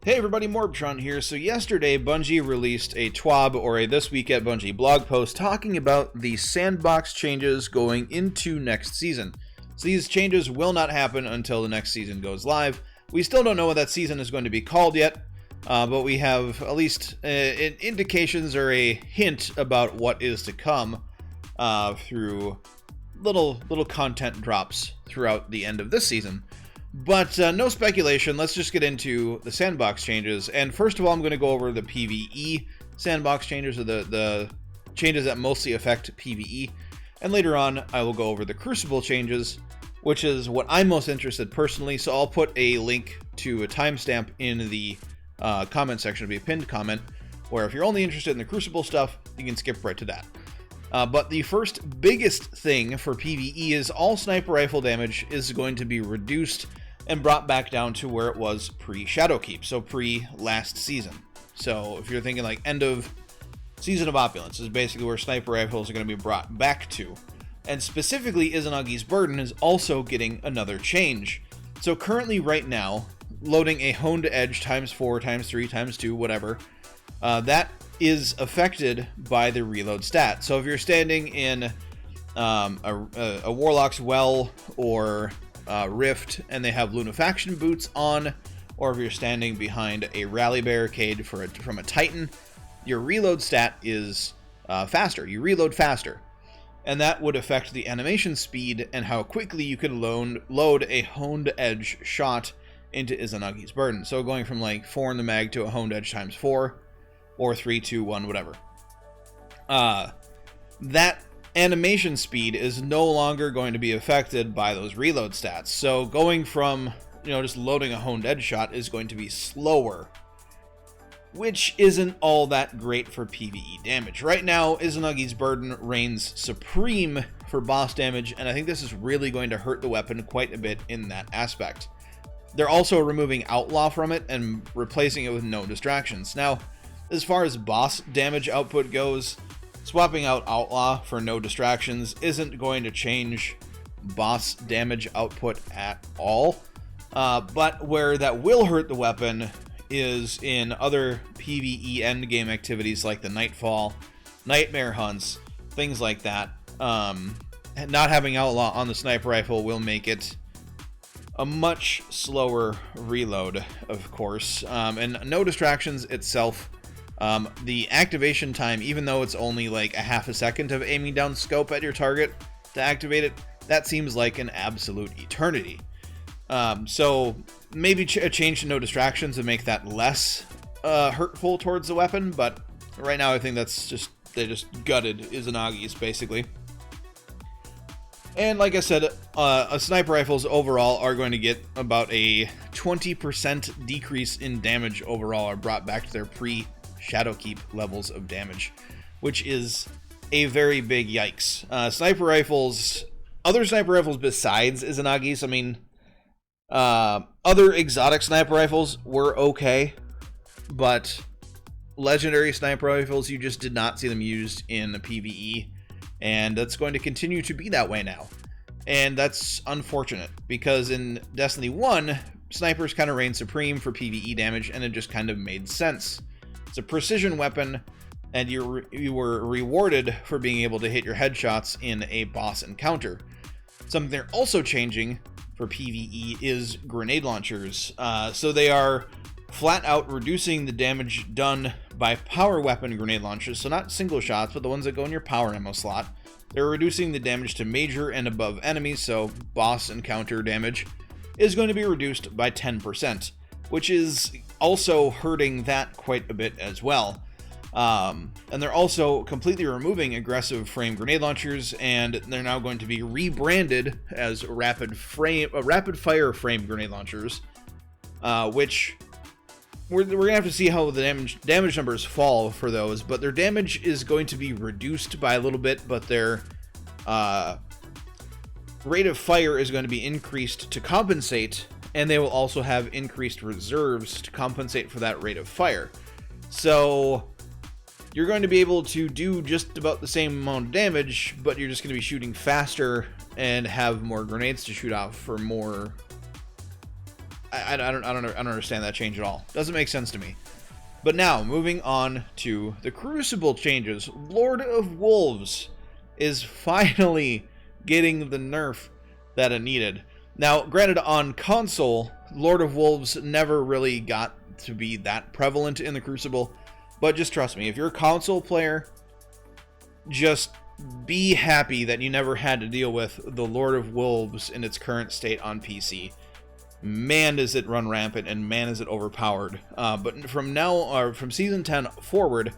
Hey everybody, MorbTron here. So yesterday, Bungie released a TWAB, or a This Week at Bungie blog post, talking about the sandbox changes going into next season. So these changes will not happen until the next season goes live. We still don't know what that season is going to be called yet, but we have at least indications or a hint about what is to come through little content drops throughout the end of this season. But no speculation, let's just get into the sandbox changes. And first of all, I'm going to go over the PvE sandbox changes, or the changes that mostly affect PvE. And later on, I will go over the Crucible changes, which is what I'm most interested personally. So I'll put a link to a timestamp in the comment section. It'll be a pinned comment, where if you're only interested in the Crucible stuff, you can skip right to that. But the first biggest thing for PvE is all sniper rifle damage is going to be reduced and brought back down to where it was pre-Shadowkeep, so pre-last season. So if you're thinking like end of Season of Opulence is basically where sniper rifles are going to be brought back to. And specifically, Izanagi's Burden is also getting another change. So currently right now, loading a honed edge times 4, times 3, times 2, whatever, that is affected by the reload stat. So if you're standing in a Warlock's Well or Rift and they have Lunafaction boots on, or if you're standing behind a rally barricade from a Titan, your reload stat is faster. You reload faster. And that would affect the animation speed and how quickly you can load a honed edge shot into Izanagi's Burden. So going from like 4 in the mag to a honed edge times 4, or 3, 2, 1, whatever. That animation speed is no longer going to be affected by those reload stats. So going from, just loading a honed edge shot is going to be slower, which isn't all that great for PvE damage. Right now, Izanagi's Burden reigns supreme for boss damage, and I think this is really going to hurt the weapon quite a bit in that aspect. They're also removing Outlaw from it and replacing it with No Distractions. Now, as far as boss damage output goes, swapping out Outlaw for No Distractions isn't going to change boss damage output at all. But where that will hurt the weapon is in other PvE endgame activities like the Nightfall, Nightmare Hunts, things like that. Not having Outlaw on the sniper rifle will make it a much slower reload, of course. And No Distractions itself, the activation time, even though it's only like a half a second of aiming down scope at your target to activate it, that seems like an absolute eternity. So maybe a change to No Distractions to make that less hurtful towards the weapon, but right now I think that's they just gutted Izanagi's basically. And like I said, sniper rifles overall are going to get about a 20% decrease in damage overall, or brought back to their pre-Shadowkeep levels of damage, which is a very big yikes. Sniper rifles, other sniper rifles besides Izanagi's, I mean, other exotic sniper rifles were okay, but legendary sniper rifles, you just did not see them used in the PvE, and that's going to continue to be that way now. And that's unfortunate, because in Destiny 1, snipers kind of reigned supreme for PvE damage, and it just kind of made sense. It's a precision weapon, and you were rewarded for being able to hit your headshots in a boss encounter. Something they're also changing for PvE is grenade launchers. So they are flat out reducing the damage done by power weapon grenade launchers. So not single shots, but the ones that go in your power ammo slot. They're reducing the damage to major and above enemies, so boss encounter damage is going to be reduced by 10%, which is also hurting that quite a bit as well. And they're also completely removing aggressive frame grenade launchers, and they're now going to be rebranded as rapid fire frame grenade launchers, which we're gonna have to see how the damage numbers fall for those. But their damage is going to be reduced by a little bit, but their rate of fire is going to be increased to compensate, and they will also have increased reserves to compensate for that rate of fire. So you're going to be able to do just about the same amount of damage, but you're just going to be shooting faster and have more grenades to shoot off for more I don't understand that change at all. Doesn't make sense to me. But now, moving on to the Crucible changes. Lord of Wolves is finally getting the nerf that it needed. Now, granted, on console, Lord of Wolves never really got to be that prevalent in the Crucible, but just trust me, if you're a console player, just be happy that you never had to deal with the Lord of Wolves in its current state on PC. Man, does it run rampant, and man, is it overpowered. But from now, or from Season 10 forward,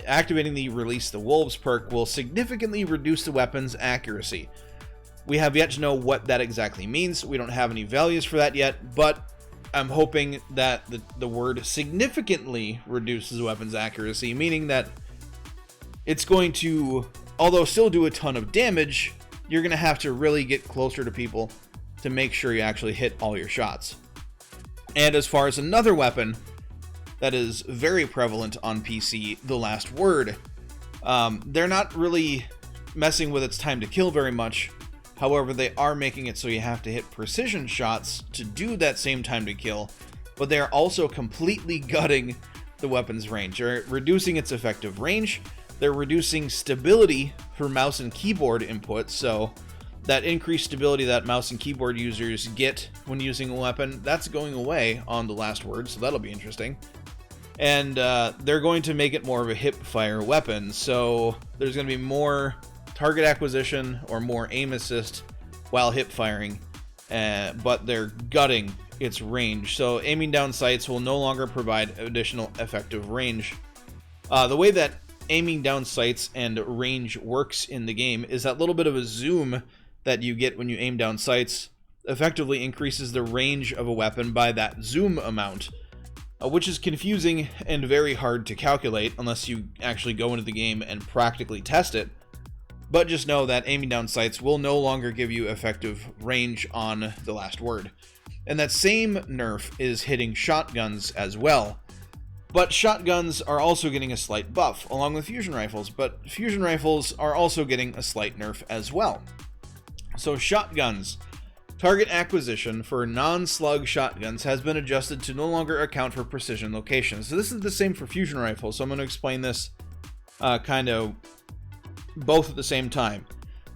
activating the Release the Wolves perk will significantly reduce the weapon's accuracy. We have yet to know what that exactly means. We don't have any values for that yet, but I'm hoping that the word significantly reduces the weapon's accuracy, meaning that it's going to, although still do a ton of damage, you're going to have to really get closer to people to make sure you actually hit all your shots. And as far as another weapon that is very prevalent on PC, the Last Word, they're not really messing with its time to kill very much. However, they are making it so you have to hit precision shots to do that same time to kill, but they are also completely gutting the weapon's range. They're reducing its effective range, they're reducing stability for mouse and keyboard input, so that increased stability that mouse and keyboard users get when using a weapon, that's going away on the Last Word, so that'll be interesting. And they're going to make it more of a hip-fire weapon, so there's going to be more target acquisition or more aim assist while hip firing, but they're gutting its range. So aiming down sights will no longer provide additional effective range. The way that aiming down sights and range works in the game is that little bit of a zoom that you get when you aim down sights effectively increases the range of a weapon by that zoom amount, which is confusing and very hard to calculate unless you actually go into the game and practically test it. But just know that aiming down sights will no longer give you effective range on the Last Word. And that same nerf is hitting shotguns as well. But shotguns are also getting a slight buff, along with fusion rifles, but fusion rifles are also getting a slight nerf as well. So shotguns. Target acquisition for non-slug shotguns has been adjusted to no longer account for precision locations. So this is the same for fusion rifles, so I'm going to explain this kind of both at the same time.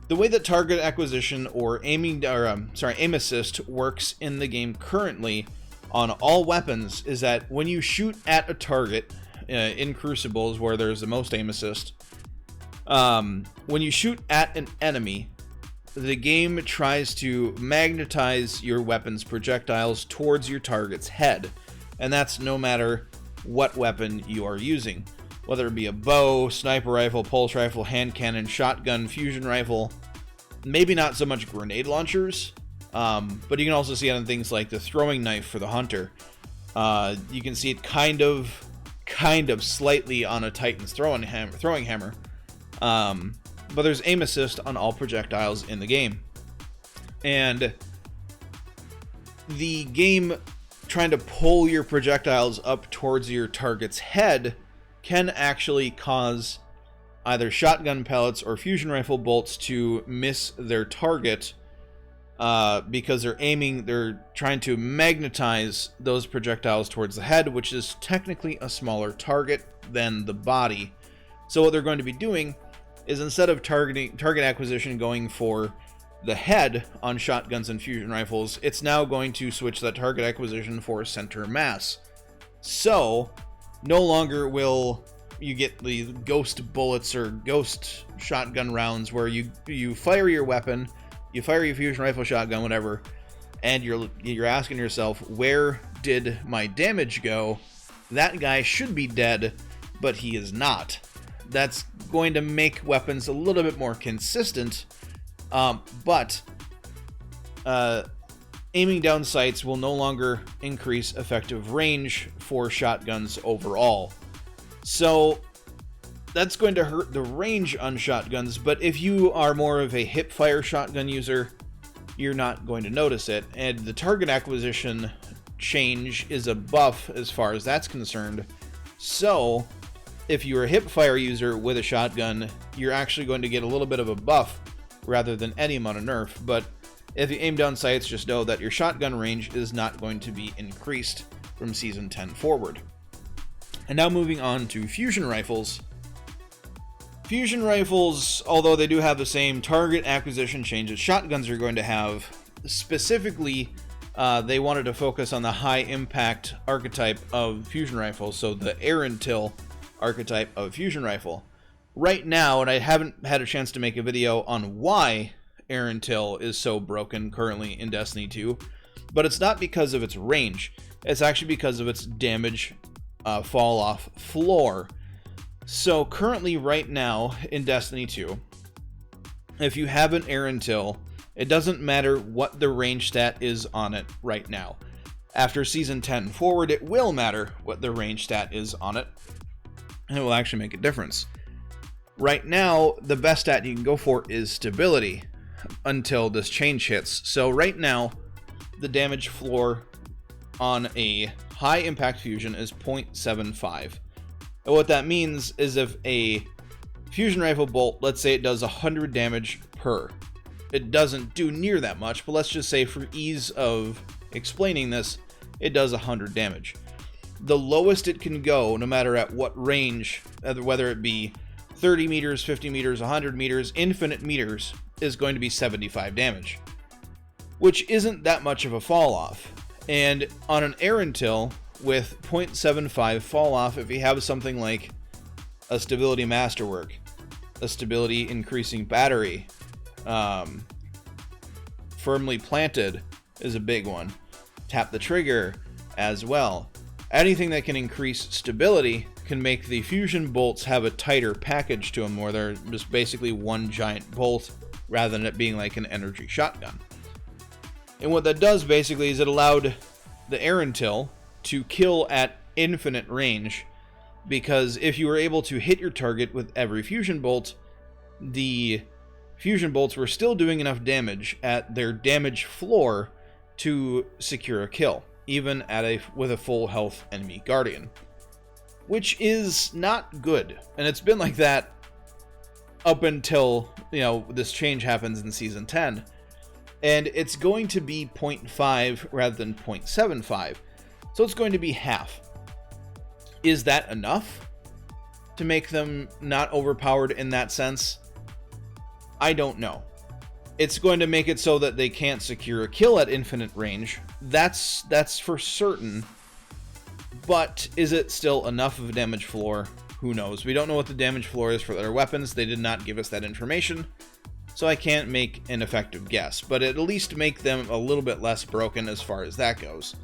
The way that target acquisition or aim assist works in the game currently on all weapons is that when you shoot at a target in Crucibles, where there's the most aim assist, when you shoot at an enemy, the game tries to magnetize your weapon's projectiles towards your target's head, and that's no matter what weapon you are using. Whether it be a bow, sniper rifle, pulse rifle, hand cannon, shotgun, fusion rifle, maybe not so much grenade launchers, but you can also see it on things like the throwing knife for the hunter. You can see it kind of slightly on a Titan's throwing hammer. But there's aim assist on all projectiles in the game. And the game trying to pull your projectiles up towards your target's head can actually cause either shotgun pellets or fusion rifle bolts to miss their target because they're trying to magnetize those projectiles towards the head, which is technically a smaller target than the body. So what they're going to be doing is, instead of target acquisition going for the head on shotguns and fusion rifles, it's now going to switch that target acquisition for center mass. So no longer will you get the ghost bullets or ghost shotgun rounds where you fire your weapon, you fire your fusion rifle, shotgun, whatever, and you're asking yourself, where did my damage go? That guy should be dead, but he is not. That's going to make weapons a little bit more consistent, but aiming down sights will no longer increase effective range for shotguns overall. So that's going to hurt the range on shotguns, but if you are more of a hip-fire shotgun user, you're not going to notice it. And the target acquisition change is a buff as far as that's concerned. So if you're a hip-fire user with a shotgun, you're actually going to get a little bit of a buff rather than any amount of nerf. But If you aim down sights, just know that your shotgun range is not going to be increased from Season 10 forward. And now moving on to fusion rifles. Fusion rifles, although they do have the same target acquisition changes shotguns are going to have, specifically, they wanted to focus on the high impact archetype of fusion rifles, so the air and till archetype of fusion rifle. Right now, and I haven't had a chance to make a video on why air and till is so broken currently in Destiny 2, but it's not because of its range. It's actually because of its damage fall off floor. So currently right now in Destiny 2, if you have an air and till, it doesn't matter what the range stat is on it right now. After Season 10 forward, it will matter what the range stat is on it, and it will actually make a difference. Right now, the best stat you can go for is stability until this change hits. So right now, the damage floor on a high impact fusion is 0.75. And what that means is if a fusion rifle bolt, let's say it does 100 damage per, it doesn't do near that much, but let's just say for ease of explaining this, it does 100 damage. The lowest it can go, no matter at what range, whether it be 30 meters, 50 meters, 100 meters, infinite meters, is going to be 75 damage, which isn't that much of a fall off. And on an air and till with 0.75 fall off, if you have something like a stability masterwork, a stability increasing battery, firmly planted is a big one, tap the trigger as well. Anything that can increase stability can make the fusion bolts have a tighter package to them, where they're just basically one giant bolt rather than it being like an energy shotgun. And what that does basically is it allowed the air and till to kill at infinite range, because if you were able to hit your target with every fusion bolt, the fusion bolts were still doing enough damage at their damage floor to secure a kill, even at with a full health enemy guardian, which is not good. And it's been like that up until, this change happens in Season 10. And it's going to be 0.5 rather than 0.75. So it's going to be half. Is that enough to make them not overpowered in that sense? I don't know. It's going to make it so that they can't secure a kill at infinite range. That's for certain. But is it still enough of a damage floor? Who knows? We don't know what the damage floor is for their weapons. They did not give us that information, so I can't make an effective guess. But at least make them a little bit less broken as far as that goes.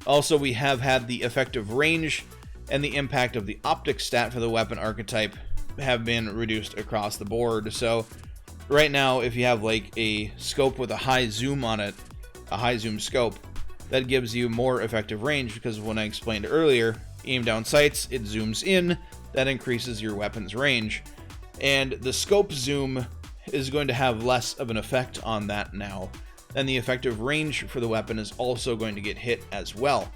Also, we have had the effective range and the impact of the optic stat for the weapon archetype have been reduced across the board. So right now, if you have like a scope with a high zoom on it, a high zoom scope, that gives you more effective range, because when I explained earlier, aim down sights, it zooms in, that increases your weapon's range. And the scope zoom is going to have less of an effect on that now. And the effective range for the weapon is also going to get hit as well.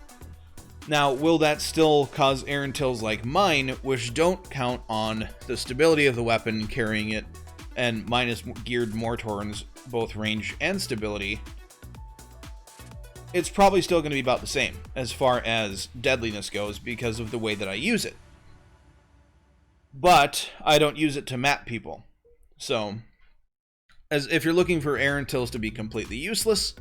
Now, will that still cause air and tills like mine, which don't count on the stability of the weapon carrying it, and mine is geared more towards both range and stability? It's probably still going to be about the same as far as deadliness goes because of the way that I use it. But I don't use it to map people. So, as if you're looking for air and tills to be completely useless,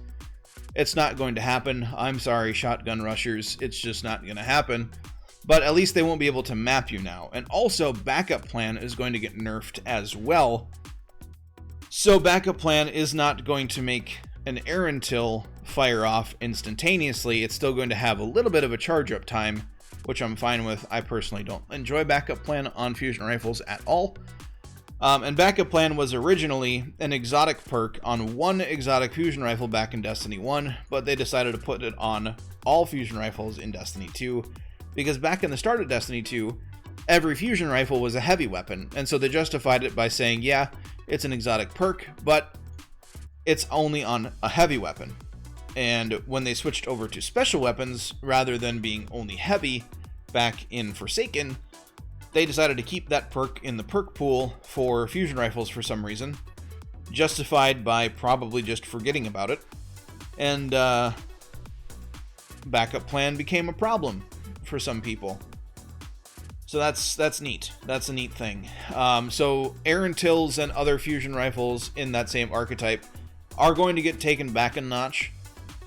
it's not going to happen. I'm sorry, shotgun rushers, it's just not going to happen. But at least they won't be able to map you now. And also, backup plan is going to get nerfed as well. So backup plan is not going to make an air and till fire off instantaneously. It's still going to have a little bit of a charge up time, which I'm fine with. I personally don't enjoy backup plan on fusion rifles at all. And backup plan was originally an exotic perk on one exotic fusion rifle back in Destiny 1, but they decided to put it on all fusion rifles in Destiny 2, because back in the start of Destiny 2, every fusion rifle was a heavy weapon, and so they justified it by saying, yeah, it's an exotic perk, but it's only on a heavy weapon. And when they switched over to special weapons, rather than being only heavy back in Forsaken, they decided to keep that perk in the perk pool for fusion rifles for some reason, justified by probably just forgetting about it, and backup plan became a problem for some people. So that's neat. That's a neat thing. So Aaron Tills and other fusion rifles in that same archetype are going to get taken back a notch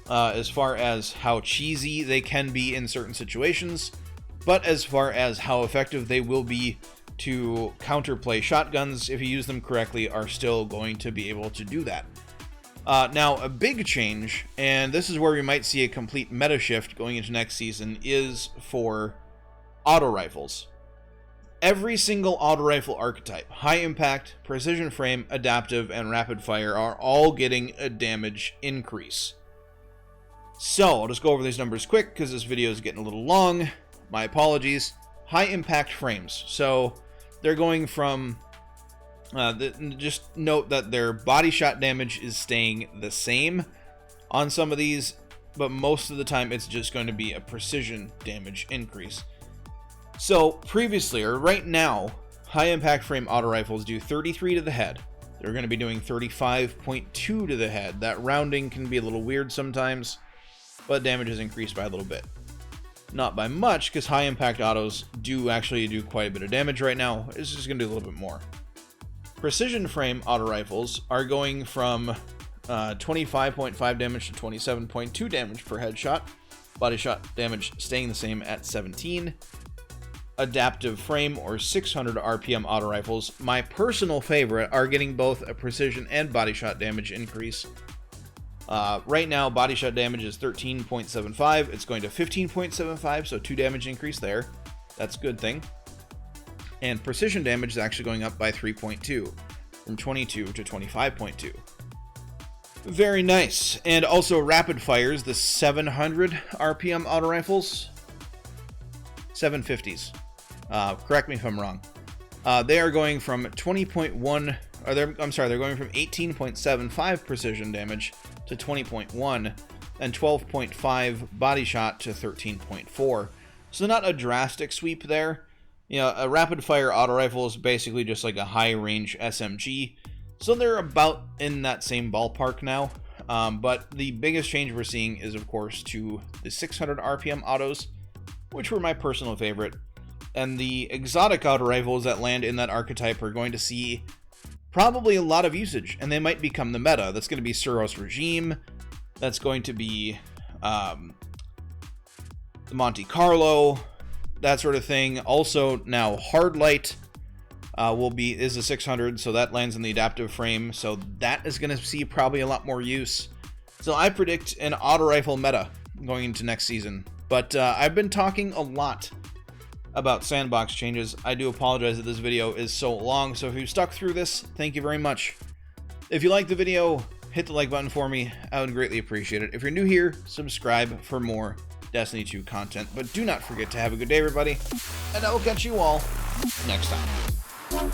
as far as how cheesy they can be in certain situations, but as far as how effective they will be to counterplay shotguns, if you use them correctly, are still going to be able to do that. Now, a big change, and this is where we might see a complete meta shift going into next season, is for auto rifles. Every single auto rifle archetype, high impact, precision frame, adaptive, and rapid fire, are all getting a damage increase. So, I'll just go over these numbers quick because this video is getting a little long. My apologies. High impact frames. So, they're going from, just note that their body shot damage is staying the same on some of these, but most of the time it's just going to be a precision damage increase. So previously, or right now, high impact frame auto rifles do 33 to the head. They're going to be doing 35.2 to the head. That rounding can be a little weird sometimes, but damage is increased by a little bit. Not by much, because high impact autos do actually do quite a bit of damage right now. It's just going to do a little bit more. Precision frame auto rifles are going from 25.5 damage to 27.2 damage per headshot. Body shot damage staying the same at 17. Adaptive frame or 600 RPM auto rifles, my personal favorite, are getting both a precision and body shot damage increase. Right now, body shot damage is 13.75. It's going to 15.75, so 2 damage increase there. That's a good thing. And precision damage is actually going up by 3.2, from 22 to 25.2. Very nice. And also rapid fires, the 700 RPM auto rifles, 750s. Correct me if I'm wrong. They are going from 20.1, or they're going from 18.75 precision damage to 20.1, and 12.5 body shot to 13.4. So not a drastic sweep there. You know, a rapid fire auto rifle is basically just like a high range SMG. So they're about in that same ballpark now. But the biggest change we're seeing is, of course, to the 600 RPM autos, which were my personal favorite. And the exotic auto rifles that land in that archetype are going to see probably a lot of usage, and they might become the meta. That's going to be Suros Regime. That's going to be the Monte Carlo, that sort of thing. Also, now Hardlight is a 600, so that lands in the adaptive frame. So that is going to see probably a lot more use. So I predict an auto rifle meta going into next season. But I've been talking a lot about sandbox changes. I do apologize that this video is so long, so if you stuck through this, thank you very much. If you liked the video, hit the like button for me. I would greatly appreciate it. If you're new here, subscribe for more Destiny 2 content. But do not forget to have a good day, everybody, and I will catch you all next time.